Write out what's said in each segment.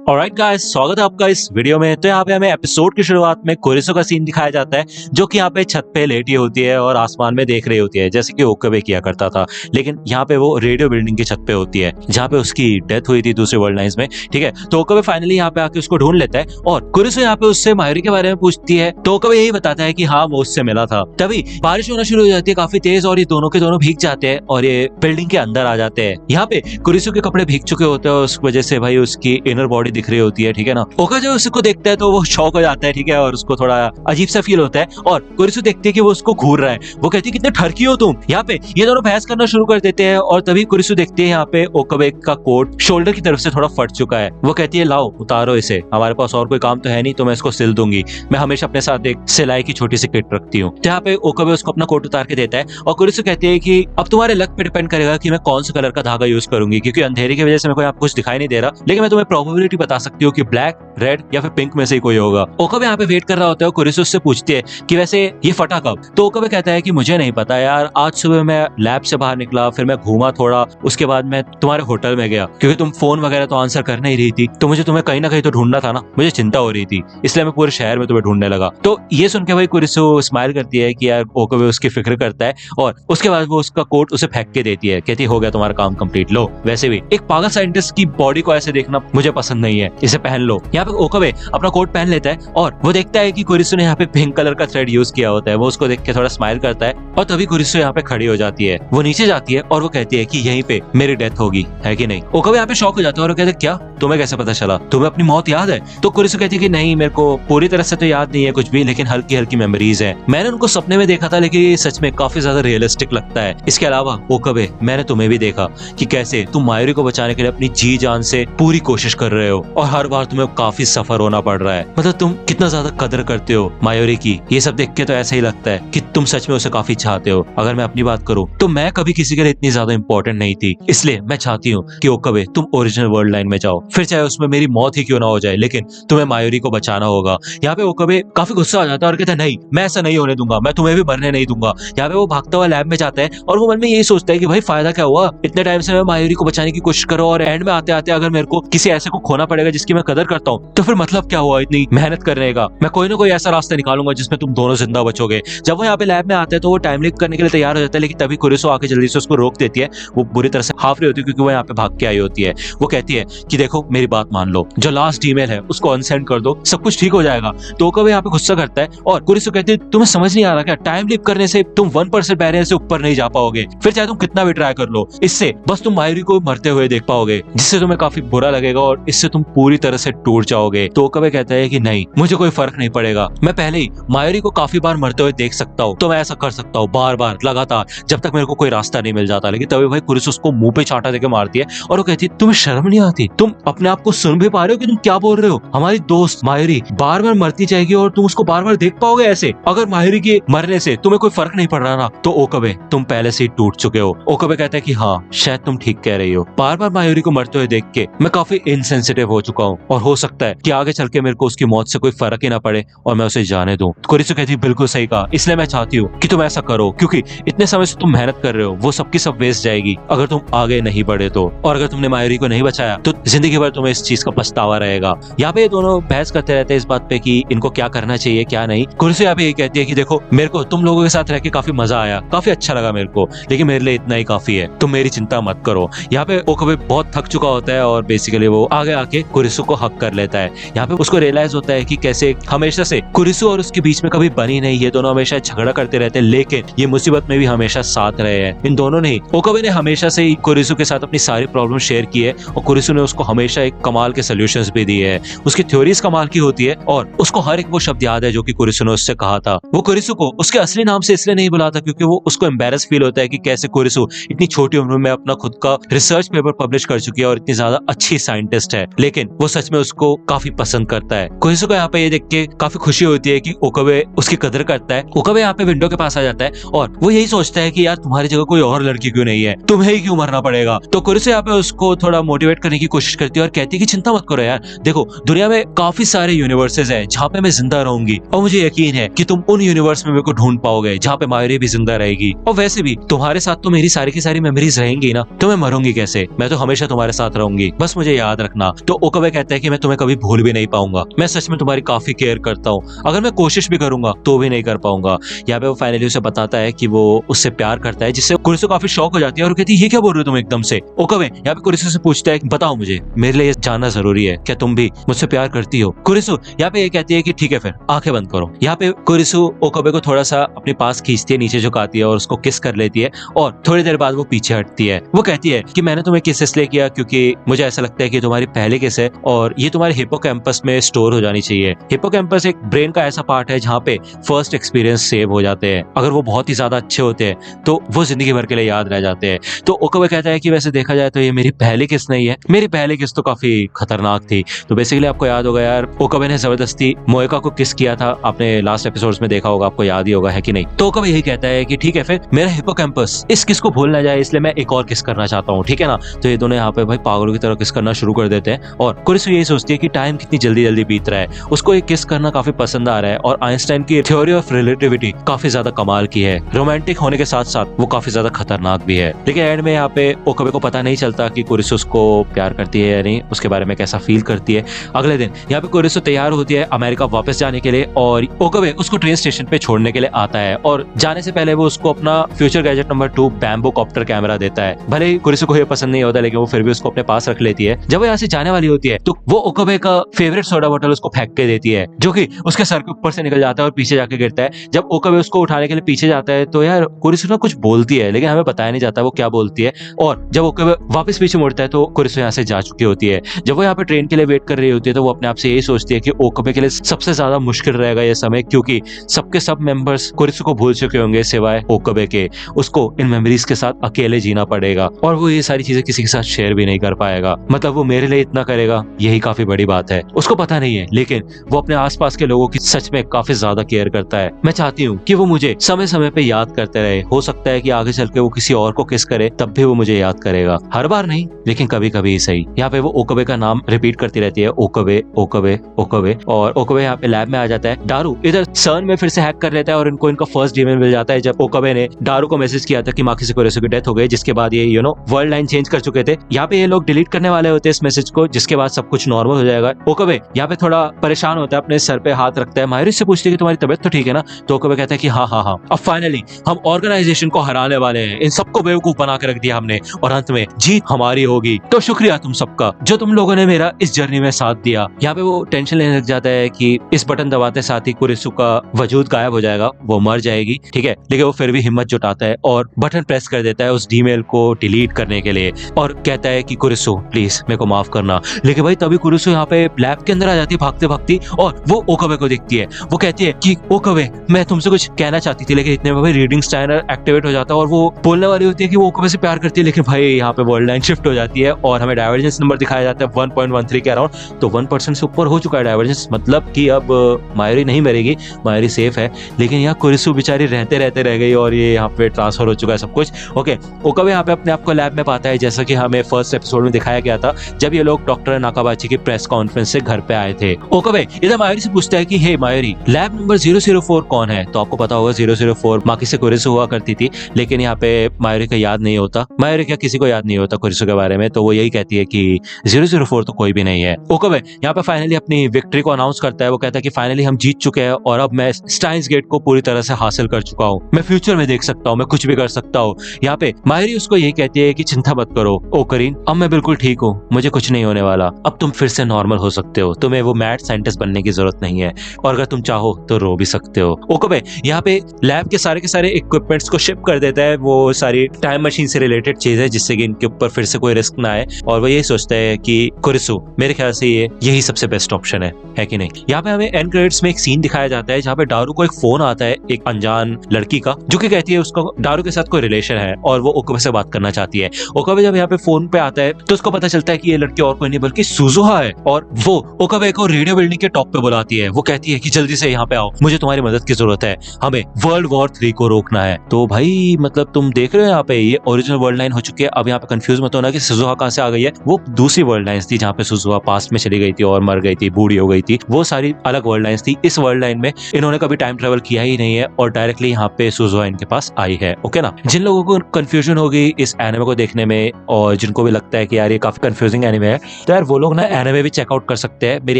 Alright guys, स्वागत है आपका इस वीडियो में। तो यहाँ पे हमें एपिसोड की शुरुआत में कुरिसो का सीन दिखाया जाता है, जो कि यहाँ पे छत पे लेटी होती है और आसमान में देख रही होती है, जैसे कि ओकाबे किया करता था। लेकिन यहाँ पे वो रेडियो बिल्डिंग की छत पे होती है, जहाँ पे उसकी डेथ हुई थी दूसरे वर्ल्ड लाइन्स में। ठीक है, तो ओकाबे फाइनली यहाँ पे आके उसको ढूंढ लेता है और कुरिसो यहाँ पे उससे मायोरी के बारे में पूछती है, तो ओकाबे यही बताता है कि हाँ, वो उससे मिला था। तभी बारिश होना शुरू हो जाती है काफी तेज, और ये दोनों के दोनों भीग जाते हैं और ये बिल्डिंग के अंदर आ जाते हैं। यहाँ पे कुरिसो के कपड़े भीग चुके होते हैं और उस वजह से भाई उसकी इनर बॉडी दिख रही होती है। ठीक है ना, ओका जो उसको देखता है तो वो शॉक हो जाता है। ठीक है, और उसको थोड़ा अजीब सा फील होता है और कुरिसो देखती है कि वो उसको घूर रहा है। वो कहती है, कितने ठरकी हो तुम। यहाँ पे ये दोनों बहस करना शुरू कर देते हैं और तभी कुरिसो देखती है यहाँ पे ओकाबे का कोट शोल्डर की तरफ से थोड़ा फट चुका है। वो कहती है, लाओ उतारो इसे, हमारे पास और कोई काम तो है नहीं, तो मैं इसको सिल दूंगी। मैं हमेशा अपने साथ एक सिलाई की छोटी सी किट रखती हूँ। तो यहाँ पे ओकाबे उसको अपना कोट उतार के देता है और कुरिसो कहती है कि अब तुम्हारे लक पे डिपेंड करेगा कि मैं कौन सा कलर का धागा यूज करूंगी, क्योंकि अंधेरे की वजह से मेरे को यहाँ कुछ दिखाई नहीं दे रहा। लेकिन मैं तुम्हें प्रोबेबिलिटी बता सकती हूँ कि ब्लैक, रेड या फिर पिंक में से ही कोई होगा। ओकाबे यहाँ पे वेट कर रहा होता है। कुरिसो उससे पूछती है कि वैसे ये फटा कब। तो ओकाबे कहता है कि मुझे नहीं पता यार, आज सुबह मैं लैब से बाहर निकला, फिर मैं घूमा थोड़ा, उसके बाद मैं तुम्हारे होटल में गया, क्योंकि तुम फोन वगैरह तो आंसर कर नहीं रही थी, तो मुझे तुम्हें कहीं ना कहीं तो ढूंढना था ना, मुझे चिंता हो रही थी, इसलिए मैं पूरे शहर में तुम्हें ढूंढने लगा। तो ये सुन के भाई कुरिसो स्माइल करती है कि यार ओकाबे उसकी फिक्र करता है, और उसके बाद वो उसका कोट उसे फेंक के देती है। कहती है, हो गया तुम्हारा काम कंप्लीट, लो। वैसे भी एक पागल साइंटिस्ट की बॉडी को ऐसे देखना मुझे पसंद नहीं है, इसे पहन लो। यहाँ पे ओकाबे अपना कोट पहन लेता है और वो देखता है कि कुरिसो ने यहाँ पे पिंक कलर का थ्रेड यूज किया होता है। वो उसको देख के थोड़ा स्माइल करता है और तभी कुरिसो यहाँ पे खड़ी हो जाती है। वो नीचे जाती है और वो कहती है कि यहीं पे मेरी डेथ होगी, है कि नहीं। ओकाबे यहाँ पे शॉक हो जाता है और वो कहते हैं, क्या तुम्हें कैसे पता चला, तुम्हें अपनी मौत याद है। तो कुरिसो कहती है कि नहीं, मेरे को पूरी तरह से तो याद नहीं है कुछ भी, लेकिन हल्की हल्की मेमोरीज है। मैंने उनको सपने में देखा था, लेकिन ये सच में काफी ज्यादा रियलिस्टिक लगता है। इसके अलावा ओकाबे, मैंने तुम्हें भी देखा कि कैसे तुम मायोरी को बचाने के लिए अपनी जी जान से पूरी कोशिश कर रहे हो, और हर बार तुम्हें काफी सफर होना पड़ रहा है। मतलब तुम कितना ज्यादा कदर करते हो मायोरी की। ये सब देख के तो ऐसा ही लगता है कि तुम सच में उसे काफी चाहते हो। अगर मैं अपनी बात करूं तो मैं कभी किसी के लिए इतनी ज्यादा इंपॉर्टेंट नहीं थी, इसलिए मैं चाहती हूँ कि ओकाबे तुम ओरिजिनल वर्ल्ड लाइन में जाओ, फिर चाहे उसमें मेरी मौत ही क्यों ना हो जाए, लेकिन तुम्हें मायोरी को बचाना होगा। यहाँ पे ओकाबे काफी गुस्सा आ जाता है और कहता है, नहीं, मैं ऐसा नहीं होने दूंगा, मैं तुम्हें भी मरने नहीं दूंगा। यहाँ पे वो भागता हुआ लैब में जाता है और वो मन में यही सोचता है कि भाई फायदा क्या हुआ, इतने टाइम से मैं मायोरी को बचाने की कोशिश करो और एंड में आते आते अगर मेरे को किसी ऐसे को खोना पड़ेगा जिसकी मैं कदर करता हूँ, तो फिर मतलब क्या हुआ इतनी मेहनत करने का। मैं कोई ना कोई ऐसा रास्ता निकालूंगा जिसमें तुम दोनों जिंदा बचोगे। जब वो यहाँ पे लैब में आते हैं तो वो टाइम लीक करने के लिए तैयार हो जाता है, लेकिन तभी कुरिसो आके जल्दी से उसको रोक देती है। वो बुरी तरह से हाफ रही होती है क्योंकि वो यहाँ पे भाग के आई होती है। वो कहती है कि देखो मेरी बात मान लो, जो लास्ट ईमेल है उसको अनसेंड कर दो, सब कुछ ठीक हो जाएगा। तो ओकाबे यहाँ पे गुस्सा करता है और कुरिसो कहती है, तुम्हें समझ नहीं आ रहा क्या, टाइम लीक करने से तुम 1% बैरियर से ऊपर नहीं जा पाओगे, फिर चाहे तुम कितना भी ट्राई कर लो, इससे बस तुम मायोरी को मरते हुए देख पाओगे, जिससे तुम्हें काफी बुरा लगेगा और इससे तुम पूरी तरह से टूट जाओगे। तो ओकाबे कहता है कि नहीं, मुझे कोई फर्क नहीं पड़ेगा, मैं पहले ही मायोरी को काफी बार मरते हुए देख सकता हूँ, तो मैं ऐसा कर सकता हूँ बार बार लगातार, जब तक मेरे को कोई रास्ता नहीं मिल जाता। लेकिन तभी भाई कुरिसो उसको मुंह पे चांटा देके मारती है और वो कहती है, तुम्हें शर्म नहीं आती, तुम अपने आप को सुन भी पा रहे हो कि तुम क्या बोल रहे हो। हमारी दोस्त मायोरी बार बार मरती जाएगी और तुम उसको बार बार देख पाओगे ऐसे। अगर मायोरी के मरने से तुम्हें कोई फर्क नहीं पड़ रहा ना, तो ओकाबे तुम पहले से ही टूट चुके हो। ओकाबे कहता है कि हाँ, शायद तुम ठीक कह रही हो, बार बार मायोरी को मरते हुए देख के मैं काफी इनसेंसिटिव हो चुका हूँ, और हो सकता है कि आगे चल के मेरे को उसकी मौत से कोई फर्क ही ना पड़े और मैं उसे जाने दूं। कुरिसो कहती है, बिल्कुल सही कहा, इसलिए मैं चाहती हूँ कि तुम ऐसा करो, क्योंकि इतने समय से तुम मेहनत कर रहे हो, वो सबकी सब वेस्ट जाएगी अगर तुम आगे नहीं बढ़े तो, और अगर तुमने मायोरी को नहीं बचाया तो जिंदगी भर तुम्हें इस चीज का पछतावा रहेगा। यहाँ पे ये दोनों बहस करते रहते हैं इस बात पे कि इनको क्या करना चाहिए क्या नहीं। कुरिसो यहाँ पे ये कहती है कि देखो, मेरे को तुम लोगों के साथ रह के काफी मजा आया, काफी अच्छा लगा मेरे को, लेकिन मेरे लिए इतना ही काफी है, तुम मेरी चिंता मत करो। यहाँ पे ओकाबे बहुत थक चुका होता है और बेसिकली वो आगे आके कुरिसो को हक कर लेता है। यहाँ पे उसको रियलाइज होता है कि कैसे हमेशा से कुरिसो और उसके बीच में कभी बनी नहीं, ये दोनों हमेशा झगड़ा करते रहते हैं, लेकिन ये मुसीबत में भी हमेशा साथ रहे हैं। इन दोनों ने, ओकाबे ने हमेशा से ही कुरिसो के साथ अपनी सारी प्रॉब्लम शेयर की है और कुरिसो ने उसको हमेशा एक कमाल के सोल्यूशंस भी दिए हैं। उसकी थ्योरीज कमाल की होती है और उसको हर एक वो शब्द याद है जो कि कुरिसो ने उससे कहा था। वो कुरिसो को उसके असली नाम से इसलिए नहीं बुलाता क्योंकि वो उसको एम्बैरस फील होता है कि कैसे कुरिसो इतनी छोटी उम्र में अपना खुद का रिसर्च पेपर पब्लिश कर चुकी है और इतनी ज्यादा अच्छी साइंटिस्ट है, लेकिन वो सच में उसको काफी पसंद करता है। कोरिसो को यहाँ पे ये देख के काफी खुशी होती है कि ओकाबे उसकी कदर करता है। ओकाबे यहाँ पे विंडो के पास आ जाता है और वो यही सोचता है कि यार तुम्हारी जगह कोई और लड़की क्यों नहीं है, तुम्हें ही क्यों मरना पड़ेगा। तो कोरिसो यहाँ पे उसको थोड़ा मोटिवेट करने की कोशिश करती है और कहती है कि चिंता मत करो यार, देखो दुनिया में काफी सारे यूनिवर्सेस हैं जहाँ पे मैं जिंदा रहूंगी और मुझे यकीन है कि तुम उन यूनिवर्स में मेरे को ढूंढ पाओगे जहाँ पे मायरी भी जिंदा रहेगी। और वैसे भी तुम्हारे साथ तो मेरी सारी की सारी मेमोरीज रहेंगी ना, तो मैं मरूंगी कैसे, मैं तो हमेशा तुम्हारे साथ रहूंगी, बस मुझे याद रखना। तो ओकाबे कहता है कि मैं तुम्हें कभी भूल भी नहीं पाऊंगा, मैं सच में तुम्हारी काफी केयर करता हूँ, अगर मैं कोशिश भी करूंगा तो भी नहीं कर पाऊंगा। यहाँ पे वो फाइनली उसे बताता है कि वो उससे प्यार करता है, जिससे कुरिसो काफी शॉक हो जाती है और कहती है ये क्या बोल रहे हो तुम एकदम से। ओकाबे यहाँ पे कुरिसो से पूछता है बताओ मुझे, मेरे लिए जानना जरूरी है, क्या तुम भी मुझसे प्यार करती हो। कुरिसो यहाँ पे ये कहती है कि ठीक है फिर आंखें बंद करो। यहाँ पे कुरिसो ओकाबे को थोड़ा सा अपने पास खींचती है, नीचे झुकाती है और उसको किस कर लेती है और थोड़ी देर बाद वो पीछे हटती है। वो कहती है कि मैंने तुम्हें किस इसलिए किया क्योंकि मुझे ऐसा लगता है कि तुम्हारी पहली किस है और ये तुम्हारे हिप्पोकैम्पस में स्टोर हो जानी चाहिए। हिप्पोकैम्पस एक ब्रेन का ऐसा पार्ट है जहाँ पे फर्स्ट एक्सपीरियंस सेव हो जाते हैं, अगर वो बहुत ही ज्यादा अच्छे होते हैं तो वो जिंदगी भर के लिए याद रह जाते हैं। तो ओकाबे कहता है कि वैसे देखा जाए तो ये मेरी पहली किस नहीं है, मेरी पहली किस तो काफी खतरनाक थी। तो बेसिकली आपको याद होगा यार, ओकाबे ने जबरदस्ती मोएका को किस किया था, आपने लास्ट एपिसोड्स में देखा होगा, आपको याद ही होगा है कि नहीं। तो ओकाबे यही कहता है कि ठीक है फिर मेरा हिप्पोकैम्पस इस किस को भूल ना जाए, इसलिए मैं एक और किस करना चाहता हूँ, ठीक है ना। तो ये दोनों यहाँ पे भाई पागलों की तरह किस करना शुरू कर देते हैं और कुरिसो यही सोचती है कि टाइम कितनी जल्दी जल्दी बीत रहा है, उसको एक किस करना काफी पसंद आ रहा है और आइंस्टाइन की थ्योरी ऑफ रिलेटिविटी काफी ज्यादा कमाल की है, रोमांटिक होने के साथ साथ वो काफी ज्यादा खतरनाक भी है। लेकिन एंड में यहाँ पे ओकाबे को पता नहीं चलता कि कुरिसो उसको प्यार करती है या नहीं, उसके बारे में कैसा फील करती है। अगले दिन यहाँ पे कुरिसो तैयार होती है अमेरिका वापस जाने के लिए और ओकाबे उसको ट्रेन स्टेशन पे छोड़ने के लिए आता है और जाने से पहले वो उसको अपना future gadget number 2 bamboo copter camera देता है। भले ही कुरिसो को ये पसंद नहीं होता लेकिन वो फिर भी उसको अपने पास रख लेती है। जब वो यहाँ से जाने वाली होती है तो वो ओकाबे का फेवरेट सोडा बोतल उसको फेंक के देती है, जो कि उसके सर के ऊपर से निकल जाता है और पीछे जाके गिरता है। जब ओकाबे उसको उठाने के लिए पीछे जाता है तो यार कुरिसो ना कुछ बोलती है, लेकिन हमें बताया नहीं जाता वो क्या बोलती है। और जब ओकाबे वापस पीछे मुड़ता है तो कुरिसो यहाँ से जा चुकी होती है। जब वो यहाँ पे ट्रेन के लिए वेट कर रही होती है तो वो अपने आप से यही सोचती है कि ओकाबे के लिए सबसे ज्यादा मुश्किल रहेगा ये समय, क्योंकि सबके सब मेंबर्स कुरिसो को भूल चुके होंगे सिवाय ओकाबे के। उसको इन मेमोरीज के साथ अकेले जीना पड़ेगा और वो ये सारी चीजें किसी के साथ शेयर भी नहीं कर पाएगा। मतलब वो मेरे लिए इतना करेगा, यही काफी बड़ी बात है। उसको पता नहीं है लेकिन वो अपने आसपास के लोगों की सच में काफी ज्यादा केयर करता है। मैं चाहती हूँ कि वो मुझे समय समय पे याद करते रहे, हो सकता है कि आगे चल के वो किसी और को किस करे तब भी वो मुझे याद करेगा, हर बार नहीं लेकिन कभी कभी सही। यहाँ पे वो ओकाबे का नाम रिपीट करती रहती है, ओकाबे ओकाबे ओकाबे। और ओकाबे यहाँ पे लैब में आ जाता है। दारू इधर सन में फिर से हैक कर लेता है और इनको इनका फर्स्ट ईमेल मिल जाता है जब ओकाबे ने दारू को मैसेज किया था कि माकिसे कुरिसो की डेथ हो गई, जिसके बाद ये वर्ल्ड लाइन चेंज कर चुके थे। यहाँ पे ये लोग डिलीट करने वाले होते हैं इस मैसेज को, जिसके बाद सब कुछ नॉर्मल हो जाएगा। ओकाबे यहाँ पे थोड़ा परेशान होता है, अपने सर पे हाथ रखता है, मायरी से पूछती है कि तुम्हारी तबियत तो ठीक है ना। तो ओकाबे कहता है कि हाँ हाँ हाँ, अब फाइनली हम ऑर्गेनाइजेशन को हराने वाले हैं, इन सबको बेवकूफ बना के रख दिया हमने और अंत में जीत हमारी होगी। तो शुक्रिया तुम सबका जो तुम लोगों ने मेरा इस जर्नी में साथ दिया। यहाँ पे वो टेंशन लेने लग जाता है कि इस बटन दबाते साथ ही कुरिसो का वजूद गायब हो जाएगा, वो मर जाएगी, ठीक है। लेकिन वो फिर भी हिम्मत जुटाता है और बटन प्रेस कर देता है उस ईमेल को डिलीट करने के लिए और कहता है कि कुरिसो प्लीज मेरे को माफ करना। लेकिन भाई तभी कुरिसो यहाँ पे लैब के अंदर आ जाती है भागते भागती और वो ओकाबे को देखती है। वो कहती है कि ओकाबे मैं तुमसे कुछ कहना चाहती थी, लेकिन इतने में भाई रीडिंग स्टाइनर एक्टिवेट हो जाता है और वो बोलने वाली होती है कि वो ओकाबे से प्यार करती है, लेकिन भाई यहाँ पे वर्ल्ड लाइन शिफ्ट हो जाती है और हमें डाइवर्जेंस नंबर दिखाया जाता है 1.13 के अराउंड। तो 1% से ऊपर हो चुका है डाइवर्जेंस, मतलब कि अब मायरी नहीं मरेगी, मायरी सेफ है। लेकिन यहाँ कुरिसो बेचारी रहते रहते रह गई और ये यहाँ पे ट्रांसफर हो चुका है सब कुछ। ओके, ओकाबे यहाँ पे अपने आप को लैब में पाता है, जैसा कि हमें फर्स्ट एपिसोड में दिखाया गया था जब ये लोग डॉक्टर नाकाबाची की प्रेस कॉन्फ्रेंस से घर पे आए थे। ओकाबे इधर मायरी से पूछता है कि हे मायरी, लैब नंबर 004 कौन है। तो आपको पता होगा 004 माकिसे कुरिसो हुआ करती थी, लेकिन यहाँ पे मायरी को याद नहीं होता। मायरी क्या किसी को याद नहीं होता कुरिसो के बारे में, तो वो यही कहती है कि 004 तो कोई भी नहीं है। ओकाबे यहाँ पे फाइनली अपनी विक्ट्री को अनाउंस करता है। वो कहता है कि फाइनली हम जीत चुके हैं और अब मैं स्टाइन्स गेट को पूरी तरह से हासिल कर चुका हूँ, मैं फ्यूचर में देख सकता हूँ, मैं कुछ भी कर सकता हूँ। यहाँ पे मायरी उसको यही कहती है कि चिंता मत करो ओकरीन, अब मैं बिल्कुल ठीक हूँ, मुझे कुछ नहीं होने वाला, अब तुम फिर से नॉर्मल हो सकते हो, तुम्हें वो मैड साइंटिस्ट बनने की जरूरत नहीं है और अगर तुम चाहो तो रो भी सकते हो। ओकाबे यहाँ पे लैब के सारे इक्विपमेंट्स को शिप कर देता है, वो सारी टाइम मशीन से रिलेटेड चीज है जिससे कि इनके ऊपर फिर से कोई रिस्क ना आए और वो यही सोचता है कि कुरिसो मेरे ख्याल से यही सबसे बेस्ट ऑप्शन है कि नहीं। यहाँ पे हमें एंड क्रेडिट्स में एक सीन दिखाया जाता है जहाँ पे दारू को एक फोन आता है एक अनजान लड़की का, जो कि कहती है उसका दारू के साथ कोई रिलेशन है और वो ओकाबे से बात करना चाहती है। ओकाबे जब यहाँ पे फोन पे आता है तो उसको पता चलता है कि ये लड़की और कोई नहीं बल्कि सुजुहा है। और वो ओकाबे को रेडियो बिल्डिंग के टॉप पे बुलाती है। वो कहती है कि जल्दी से यहाँ पे आओ, मुझे तुम्हारी मदद की जरूरत है, हमें वर्ल्ड वॉर 3 को रोकना है। तो भाई मतलब तुम देख रहे हो यहाँ पे ये ओरिजिनल वर्ल्ड लाइन हो चुकी है। अब यहाँ पे कंफ्यूज मत होना कि सुजुहा कहाँ से आ गई है। वो दूसरी वर्ल्ड लाइन्स थी जहाँ पे सुजुहा पास्ट में चली गई थी और मर गई थी, बूढ़ी हो गई थी। वो सारी अलग वर्ल्ड लाइन्स थी। इस वर्ल्ड लाइन में इन्होंने कभी टाइम ट्रेवल किया ही नहीं है और डायरेक्टली यहाँ पे सुजुहा इनके पास आई है। ओके ना। जिन लोगों को कंफ्यूजन होगी इस एनिमे को देखने में और जिनको भी लगता है कि यार ये काफी कंफ्यूजिंग एनिमे है, तो यार वो लोग ना एनिमे भी चेकआउट कर सकते हैं। मेरी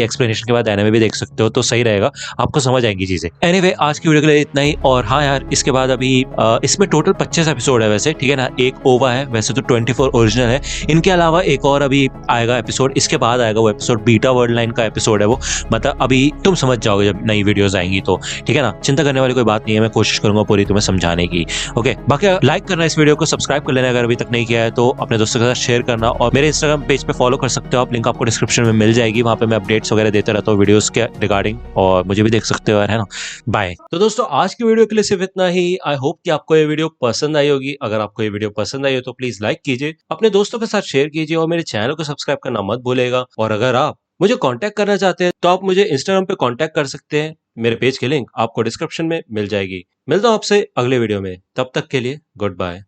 एक्सप्लेनेशन के बाद एनिमे भी देख सकते हो तो सही रहेगा, आपको समझ आएंगी चीजें। एनीवे आज की वीडियो के लिए इतना ही। और हाँ यार, इसके बाद अभी इसमें टोटल 25 एपिसोड है वैसे, ठीक है ना। एक ओवा है, वैसे तो 24 ओरिजिनल है। इनके अलावा एक और अभी आएगा एपिसोड, इसके बाद आएगा वो एपिसोड, बीटा वर्ल्ड लाइन का एपिसोड है वो। मतलब अभी तुम समझ जाओगे जब नई वीडियोस आएंगी तो, ठीक है ना। चिंता करने वाली कोई बात नहीं है, मैं कोशिश करूंगा पूरी तुम्हें समझाने की। ओके, बाकी लाइक करना इस वीडियो को, सब्सक्राइब कर लेना अगर अभी तक नहीं किया है तो, अपने दोस्तों के साथ शेयर करना और मेरे इंस्टाग्राम पेज पे फॉलो कर सकते हो आप, लिंक आपको डिस्क्रिप्शन में मिल जाएगी। वहां पे मैं अपडेट्स वगैरह देता रहता हूँ वीडियोस के रिगार्डिंग, और मुझे भी देख सकते हो यार, है ना। बाय। तो दोस्तों आज की वीडियो के लिए सिर्फ इतना ही। आई होप कि आपको ये वीडियो पसंद आई होगी। अगर आपको ये वीडियो पसंद आई हो तो प्लीज लाइक कीजिए, अपने दोस्तों के साथ शेयर कीजिए और मेरे चैनल को सब्सक्राइब करना मत भूलेगा। और अगर आप मुझे कांटेक्ट करना चाहते हैं तो आप मुझे इंस्टाग्राम पे कांटेक्ट कर सकते हैं। मेरे पेज की लिंक आपको डिस्क्रिप्शन में मिल जाएगी। मिलता हूं आपसे अगले वीडियो में, तब तक के लिए गुड बाय।